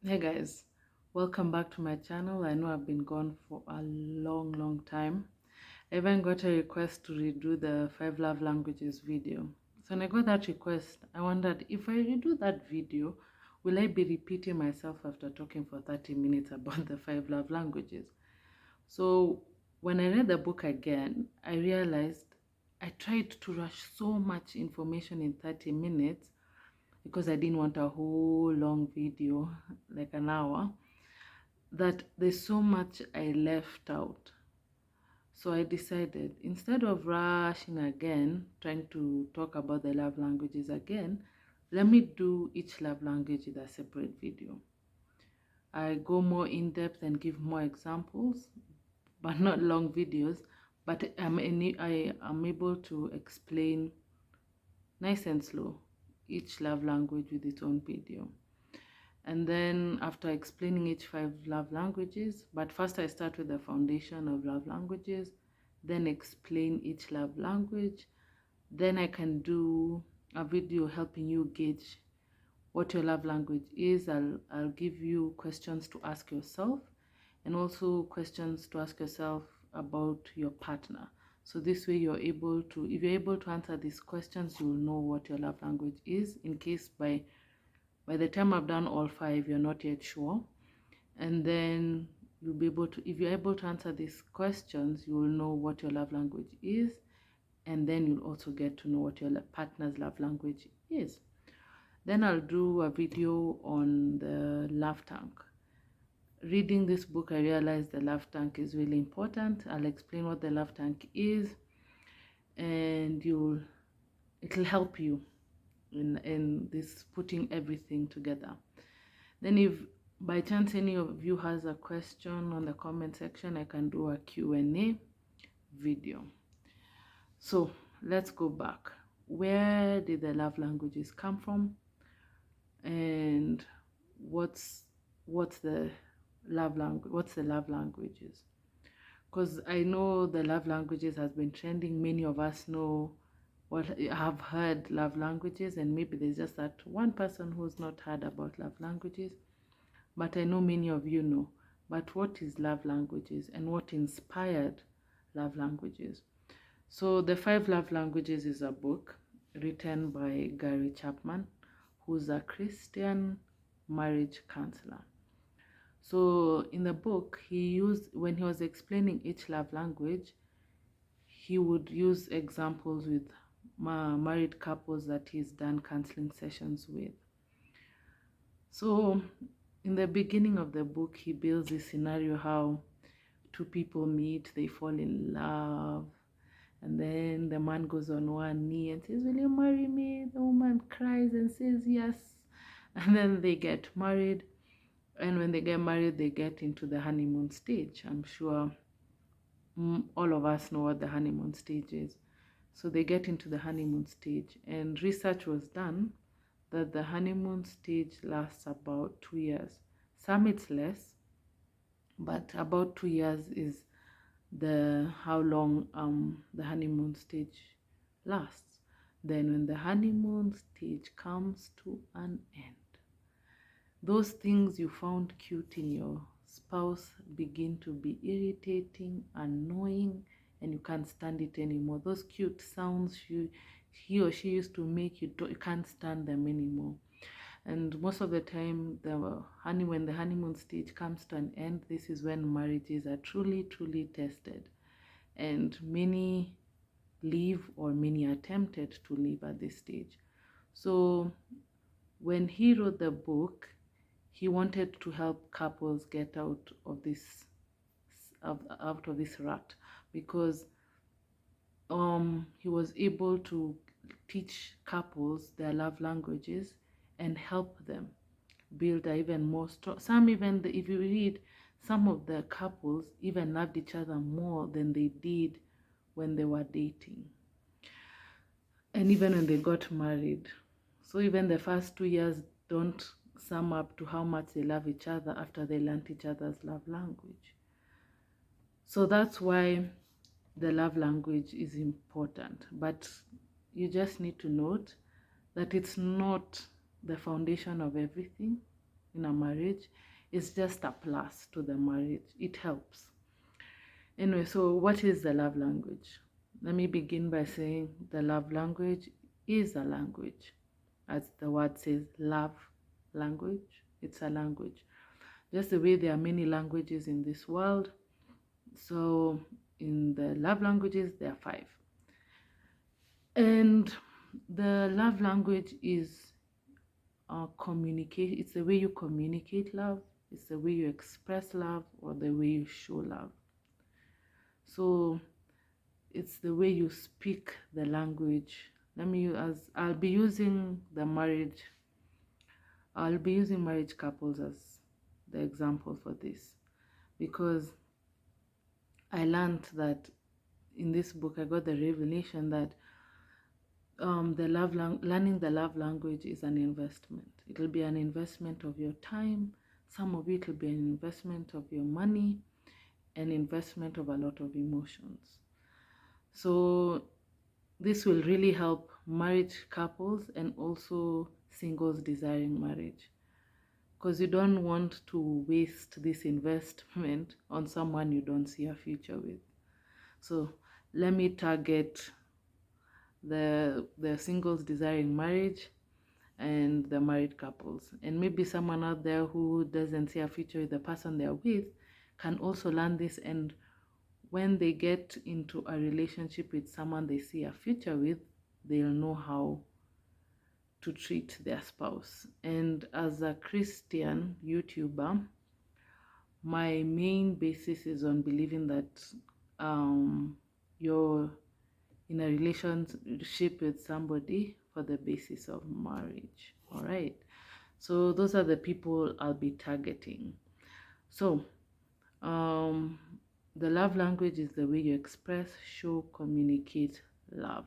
Hey guys, welcome back to my channel. I know I've been gone for a long time. I even got a request to redo the 5 love languages video. So when I got that request, I wondered if I redo that video, will I be repeating myself after talking for 30 minutes about the 5 love languages? So when I read the book again, I realized I tried to rush so much information in 30 minutes because I didn't want a whole long video, like an hour, that there's so much I left out. So I decided, instead of rushing again, trying to talk about the love languages again, let me do each love language in a separate video. I go more in depth and give more examples, but not long videos, but I am able to explain nice and slow each love language with its own video. And then after explaining each 5 love languages, but first I start with the foundation of love languages, then explain each love language. Then I can do a video helping you gauge what your love language is. I'll give you questions to ask yourself and also questions to ask yourself about your partner. So this way if you're able to answer these questions, you will know what your love language is in case by the time I've done all 5, you're not yet sure. And then you'll be able to, if you're able to answer these questions, you will know what your love language is. And then you'll also get to know what your partner's love language is. Then I'll do a video on the love tank. Reading this book, I realized the love tank is really important. I'll explain what the love tank is, and it'll help you in this putting everything together. Then if by chance any of you has a question on the comment section, I can do a Q&A video. So let's go back. Where did the love languages come from? And what's the love languages? Because I know the love languages has been trending. Many of us know what have heard love languages, and maybe there's just that one person who's not heard about love languages. But I know many of you know. But what is love languages and what inspired love languages? So The 5 Love Languages is a book written by Gary Chapman, who's a Christian marriage counselor. So in the book, when he was explaining each love language, he would use examples with married couples that he's done counseling sessions with. So in the beginning of the book, he builds this scenario how two people meet, they fall in love, and then the man goes on one knee and says, "Will you marry me?" The woman cries and says yes, and then they get married. And when they get married, they get into the honeymoon stage. I'm sure all of us know what the honeymoon stage is. So they get into the honeymoon stage, and research was done that the honeymoon stage lasts about 2 years. Some it's less, but about 2 years is the how long the honeymoon stage lasts. Then when the honeymoon stage comes to an end, those things you found cute in your spouse begin to be irritating, annoying, and you can't stand it anymore. Those cute sounds he or she used to make, you can't stand them anymore. And most of the time, when the honeymoon stage comes to an end, this is when marriages are truly tested. And many leave, or many attempted to leave at this stage. So when he wrote the book, he wanted to help couples get out of this rut, because he was able to teach couples their love languages and help them build even more strong. Some even, if you read, some of the couples even loved each other more than they did when they were dating, and even when they got married. So even the first 2 years don't sum up to how much they love each other after they learned each other's love language. So that's why the love language is important. But you just need to note that it's not the foundation of everything. in a marriage. It's just a plus to the marriage. It helps. Anyway, so what is the love language? Let me begin by saying the love language is a language. As the word says, love language, it's a language. Just the way there are many languages in this world, so in the love languages, there are 5. And the love language is communicate. It's the way you communicate love. It's the way you express love, or the way you show love. So it's the way you speak the language. I'll be using marriage couples as the example for this, because I learned that in this book, I got the revelation that learning the love language is an investment. It'll be an investment of your time. Some of it will be an investment of your money, an investment of a lot of emotions. So this will really help married couples and also singles desiring marriage, because you don't want to waste this investment on someone you don't see a future with. So let me target the singles desiring marriage and the married couples, and maybe someone out there who doesn't see a future with the person they're with can also learn this, and when they get into a relationship with someone they see a future with, they'll know how to treat their spouse. And as a Christian YouTuber, my main basis is on believing that you're in a relationship with somebody for the basis of marriage. All right, so those are the people I'll be targeting. So the love language is the way you express, show, communicate love.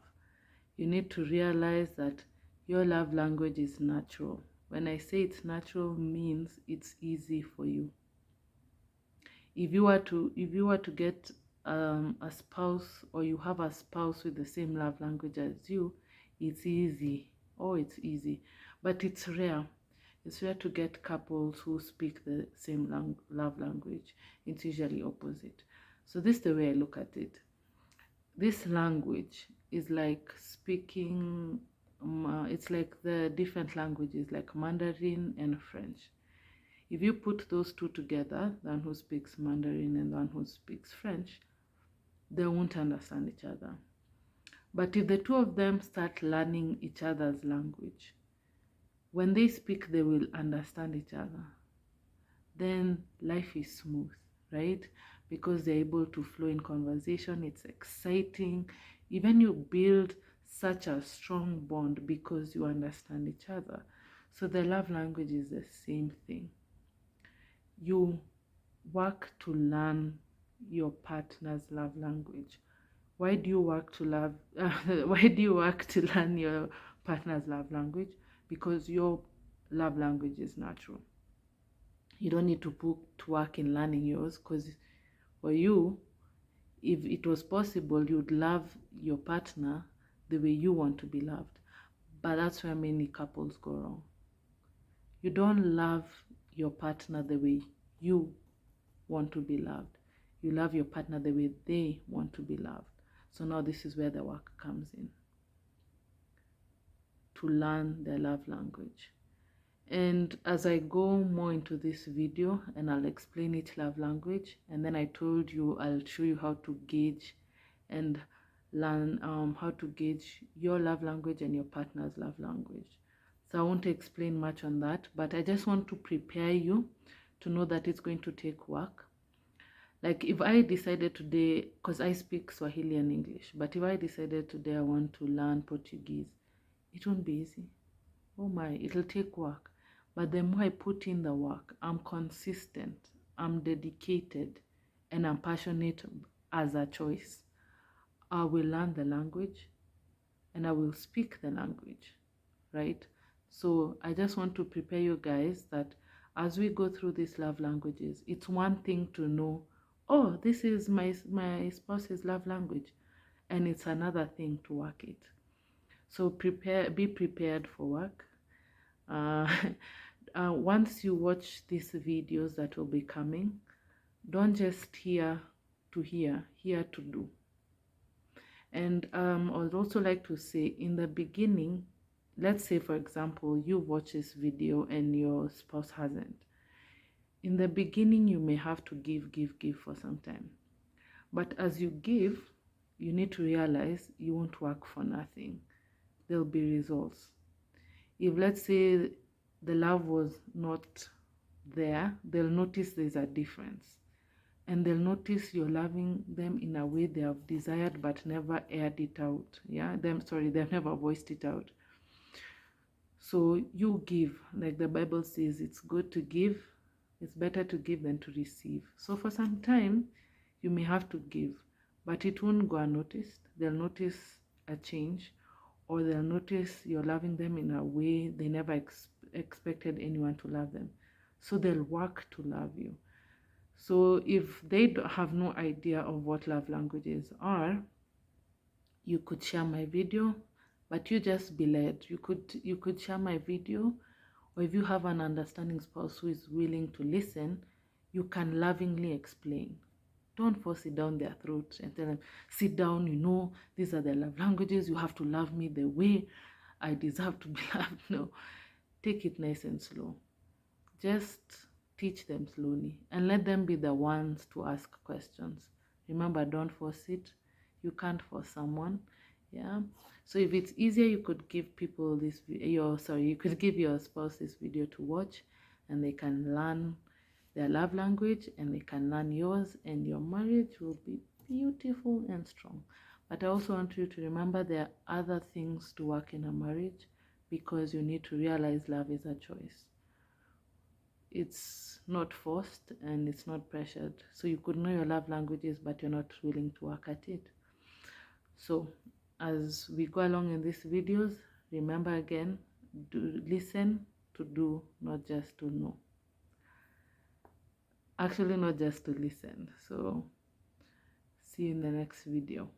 You need to realize that your love language is natural. When I say it's natural, means it's easy for you. If you were to get a spouse, or you have a spouse with the same love language as you, it's easy. Oh, it's easy. But it's rare. It's rare to get couples who speak the same love language. It's usually opposite. So this is the way I look at it. This language is like speaking, it's like the different languages like Mandarin and French. If you put those two together, the one who speaks Mandarin and the one who speaks French, they won't understand each other. But if the two of them start learning each other's language, when they speak, they will understand each other. Then life is smooth, right? Because they're able to flow in conversation. It's exciting. Even you build such a strong bond because you understand each other. So the love language is the same thing. You work to learn your partner's love language. Why do you work to learn your partner's love language? Because your love language is natural. You don't need to put work in learning yours, because for you, if it was possible, you'd love your partner the way you want to be loved. But that's where many couples go wrong. You don't love your partner the way you want to be loved. You love your partner the way they want to be loved. So now this is where the work comes in, to learn their love language. And as I go more into this video, and I'll explain each love language, and then I told you I'll show you how to gauge and learn how to gauge your love language and your partner's love language. So I won't explain much on that, but I just want to prepare you to know that it's going to take work. Like if I decided today, because I speak Swahili and English, but if I decided today I want to learn Portuguese, it won't be easy. Oh my, it'll take work. But the more I put in the work, I'm consistent, I'm dedicated, and I'm passionate as a choice, I will learn the language and I will speak the language, right? So I just want to prepare you guys that as we go through these love languages, it's one thing to know, oh, this is my spouse's love language, and it's another thing to work it. So be prepared for work. once you watch these videos that will be coming, don't just hear to do. And I would also like to say, in the beginning, let's say for example you watch this video and your spouse hasn't. In the beginning you may have to give for some time, but as you give, you need to realize you won't work for nothing. There'll be results. If let's say the love was not there, they'll notice there's a difference, and they'll notice you're loving them in a way they have desired but never aired it out. They've never voiced it out. So you give, like the Bible says, it's good to give. It's better to give than to receive. So for some time you may have to give, but it won't go unnoticed. They'll notice a change, or they'll notice you're loving them in a way they never expected anyone to love them. So they'll work to love you. So if they have no idea of what love languages are, you could share my video, but you just be led. You could share my video, or if you have an understanding spouse who is willing to listen, you can lovingly explain. Don't force it down their throat and tell them, sit down, these are the love languages, you have to love me the way I deserve to be loved. No, take it nice and slow. Just teach them slowly and let them be the ones to ask questions. Remember, don't force it. You can't force someone. Yeah. So if it's easier, you could give people this you could give your spouse this video to watch, and they can learn their love language and they can learn yours, and your marriage will be beautiful and strong. But I also want you to remember there are other things to work in a marriage, because you need to realize love is a choice. It's not forced and it's not pressured. So you could know your love languages, but you're not willing to work at it. So as we go along in these videos, remember again, listen to do, not just to know. Actually, not just to listen. So see you in the next video.